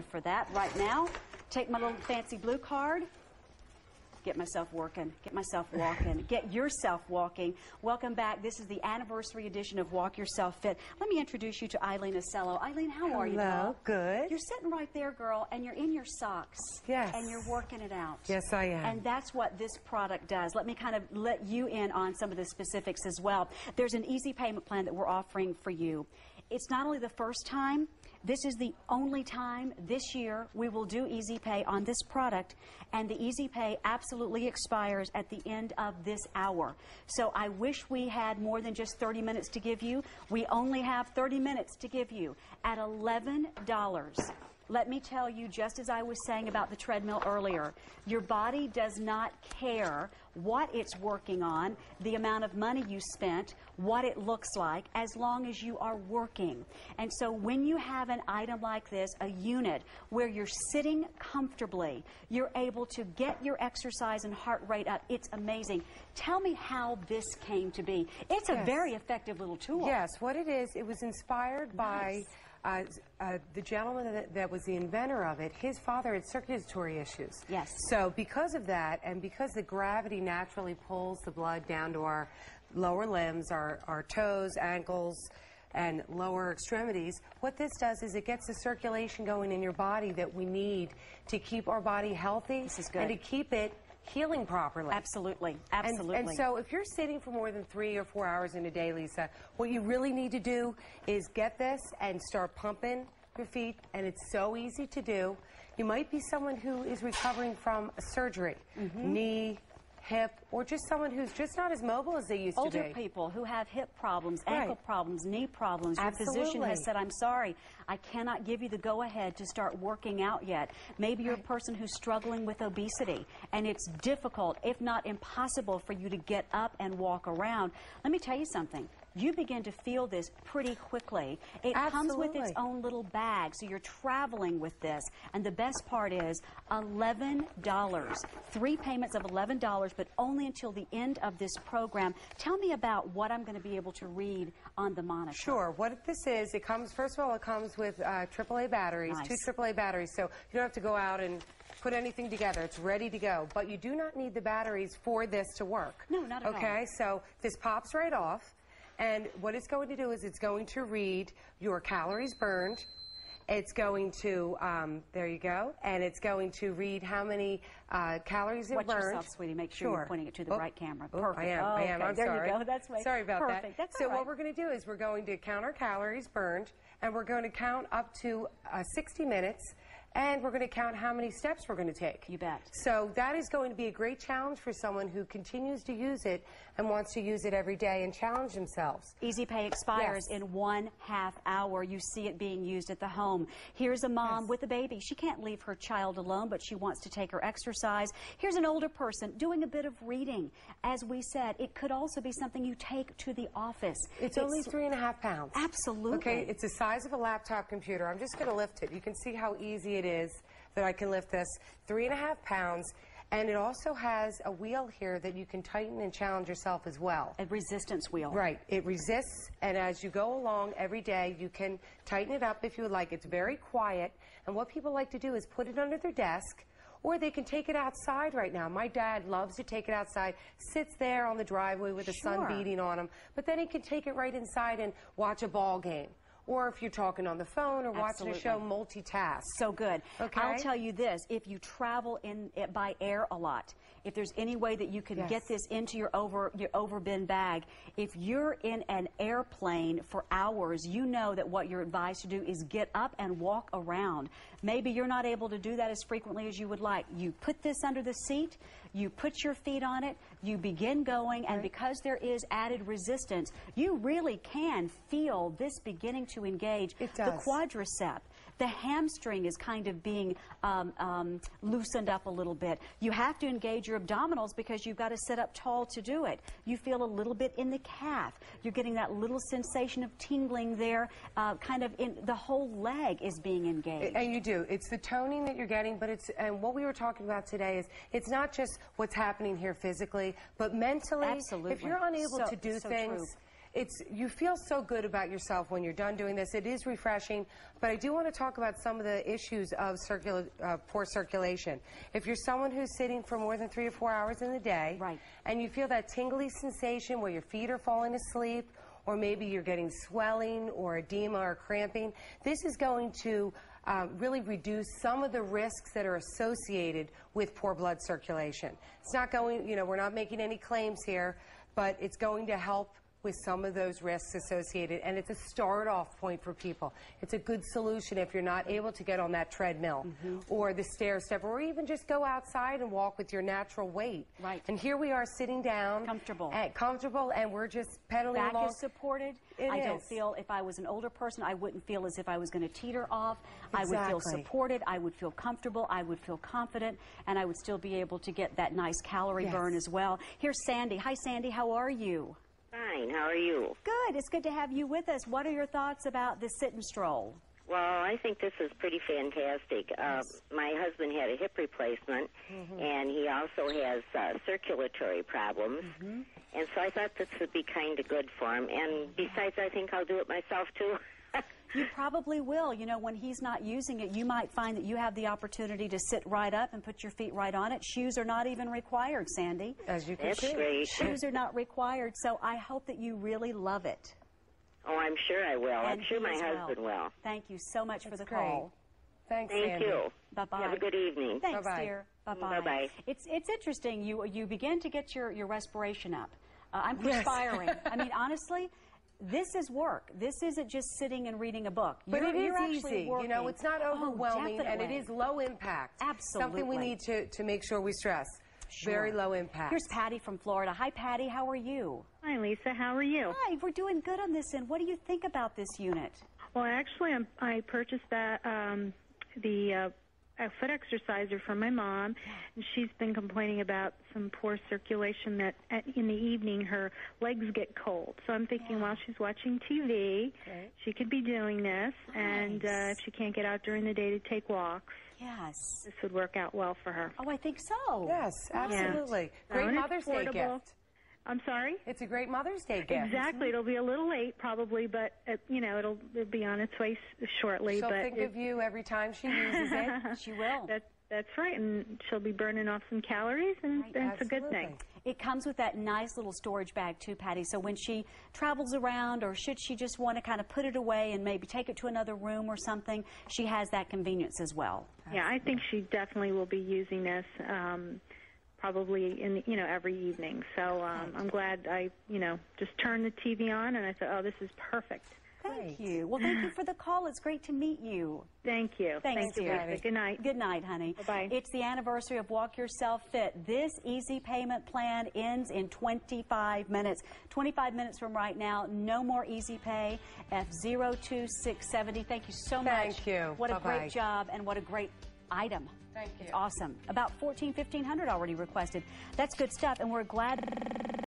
For that right now, take my little fancy blue card, get myself working, get myself walking, get yourself walking. Welcome back. This is the anniversary edition of Walk Yourself Fit. Let me introduce you to Eileen Acello. Eileen, how are you? Hello, good. You're sitting right there, girl, and you're in your socks. Yes. And you're working it out. Yes, I am. And that's what this product does. Let me kind of let you in on some of the specifics as well. There's an easy payment plan that we're offering for you. It's not only the first time, this is the only time this year we will do Easy Pay on this product, and the Easy Pay absolutely expires at the end of this hour. So I wish we had more than just 30 minutes to give you. We only have 30 minutes to give you at $11. Let me tell you, just as I was saying about the treadmill earlier, your body does not care what it's working on, the amount of money you spent, what it looks like, as long as you are working. And so when you have an item like this, a unit where you're sitting comfortably, you're able to get your exercise and heart rate up. It's amazing. Tell me how this came to be. It's a very effective little tool. Yes, what it is, it was inspired by the gentleman that was the inventor of it. His father had circulatory issues. Yes. So because of that, and because the gravity naturally pulls the blood down to our lower limbs, our toes, ankles, and lower extremities, what this does is it gets the circulation going in your body that we need to keep our body healthy. This is good. And to keep it healing properly. Absolutely, absolutely. And so if you're sitting for more than 3 or 4 hours in a day, Lisa, what you really need to do is get this and start pumping your feet, and it's so easy to do. You might be someone who is recovering from a surgery, knee, hip, or just someone who's just not as mobile as they used to be. Older people who have hip problems, ankle problems, knee problems. Your Absolutely. physician has said, I'm sorry, I cannot give you the go-ahead to start working out yet. Maybe you're a person who's struggling with obesity, and it's difficult, if not impossible, for you to get up and walk around. Let me tell you something. You begin to feel this pretty quickly. It comes with its own little bag, so you're traveling with this. And the best part is $11. 3 payments of $11, but only until the end of this program. Tell me about what I'm going to be able to read on the monitor. Sure. What this is, it comes, first of all, it comes with AAA batteries, Nice. 2 AAA batteries, so you don't have to go out and put anything together. It's ready to go. But you do not need the batteries for this to work. No, not at all. Okay, so this pops right off. And what it's going to do is it's going to read your calories burned. It's going to, there you go, and it's going to read how many calories it burned. Watch yourself, sweetie. Make sure you're pointing it to the right camera. Perfect. I am. I'm there sorry. you go. That's right. Sorry about Perfect. that. That's so all right. what we're going to do is we're going to count our calories burned, and we're going to count up to 60 minutes. And we're going to count how many steps we're going to take. You bet. So that is going to be a great challenge for someone who continues to use it and wants to use it every day and challenge themselves. Easy Pay expires in 1/2 hour. You see it being used at the home. Here's a mom with a baby. She can't leave her child alone, but she wants to take her exercise. Here's an older person doing a bit of reading. As we said, it could also be something you take to the office. It's only 3.5 pounds. Absolutely. Okay, it's the size of a laptop computer. I'm just going to lift it. You can see how easy it is that I can lift this. 3.5 pounds. And it also has a wheel here that you can tighten and challenge yourself as well. A resistance wheel. Right. It resists, and as you go along every day, you can tighten it up if you would like. It's very quiet, and what people like to do is put it under their desk, or they can take it outside right now. My dad loves to take it outside, sits there on the driveway with the sun beating on him, but then he can take it right inside and watch a ball game. Or if you're talking on the phone or watching a show, multitask. So good. Okay. I'll tell you this, if you travel by air a lot, if there's any way that you can get this into your overbin bag, if you're in an airplane for hours, you know that what you're advised to do is get up and walk around. Maybe you're not able to do that as frequently as you would like. You put this under the seat, you put your feet on it, you begin going, and because there is added resistance, you really can feel this beginning to engage. It does. The quadricep. The hamstring is kind of being loosened up a little bit. You have to engage your abdominals because you've got to sit up tall to do it. You feel a little bit in the calf. You're getting that little sensation of tingling there, kind of in the whole leg is being engaged. And you do. It's the toning that you're getting, but it's, and what we were talking about today is, it's not just what's happening here physically, but mentally. Absolutely. If you're unable to do things, you feel so good about yourself when you're done doing this. It is refreshing, but I do want to talk about some of the issues of poor circulation. If you're someone who's sitting for more than 3 or 4 hours in the day, Right. and you feel that tingly sensation where your feet are falling asleep, or maybe you're getting swelling or edema or cramping, this is going to really reduce some of the risks that are associated with poor blood circulation. It's not going, we're not making any claims here, but it's going to help with some of those risks associated, and it's a start-off point for people. It's a good solution if you're not able to get on that treadmill or the stair step, or even just go outside and walk with your natural weight. Right. And here we are sitting down. Comfortable. And we're just pedaling Back along. is supported. It I don't is. feel, if I was an older person, I wouldn't feel as if I was going to teeter off. I would feel Exactly. supported. I would feel comfortable. I would feel confident. And I would still be able to get that nice calorie Yes. burn as well. Here's Sandy. Hi, Sandy. How are you? Fine. How are you? Good. It's good to have you with us. What are your thoughts about the sit and stroll? Well, I think this is pretty fantastic. My husband had a hip replacement, and he also has circulatory problems. And so I thought this would be kind of good for him. And besides, I think I'll do it myself, too. You probably will. When he's not using it, you might find that you have the opportunity to sit right up and put your feet right on it. Shoes are not even required, Sandy. As you can That's see. great. Shoes are not required, so I hope that you really love it. Oh, I'm sure I will. I'm And sure he my as husband will. Thank you so much for the great. call. Thanks, Thank Sandy. you. Bye-bye. Have a good evening. Thanks, Bye-bye. dear. Bye-bye. Bye-bye. It's interesting. You begin to get your respiration up. I'm Yes. perspiring. I mean, honestly, this is work. This isn't just sitting and reading a book. But You're it is actually easy. working. It's not overwhelming, and it definitely. is low impact. Something we Absolutely. need to make sure we stress. Sure. Very low impact. Here's Patty from Florida. Hi, Patty. How are you? Hi, Lisa. How are you? Hi. We're doing good on this end. What do you think about this unit? Well, actually, I purchased that a foot exerciser for my mom, and she's been complaining about some poor circulation that in the evening her legs get cold. So I'm thinking while she's watching TV, she could be doing this, and if she can't get out during the day to take walks, Yes. this would work out well for her. Oh, I think so. Yes, absolutely. Great And it's Mother's Day portable. gift. I'm sorry? It's a great Mother's Day gift. Exactly. It'll be a little late probably, but it'll be on its way shortly. She'll but think of you every time she uses it. She will. That's right, and she'll be burning off some calories, and it's a good thing. It comes with that nice little storage bag too, Patty, so when she travels around or should she just want to kind of put it away and maybe take it to another room or something, she has that convenience as well. Yeah, I think she definitely will be using this probably in every evening. So I'm glad I just turned the TV on and I thought, oh, this is perfect. Thank you. Well, thank you for the call. It's great to meet you. Thank you. Thanks, Thank you, dear. Lisa. Good night. Good night, honey. Bye-bye. It's the anniversary of Walk Yourself Fit. This easy payment plan ends in 25 minutes. 25 minutes from right now, no more easy pay. F02670. Thank you so much. Thank you. What a Bye-bye. great job and what a great item. Thank you. It's awesome. About 1,500 already requested. That's good stuff, and we're glad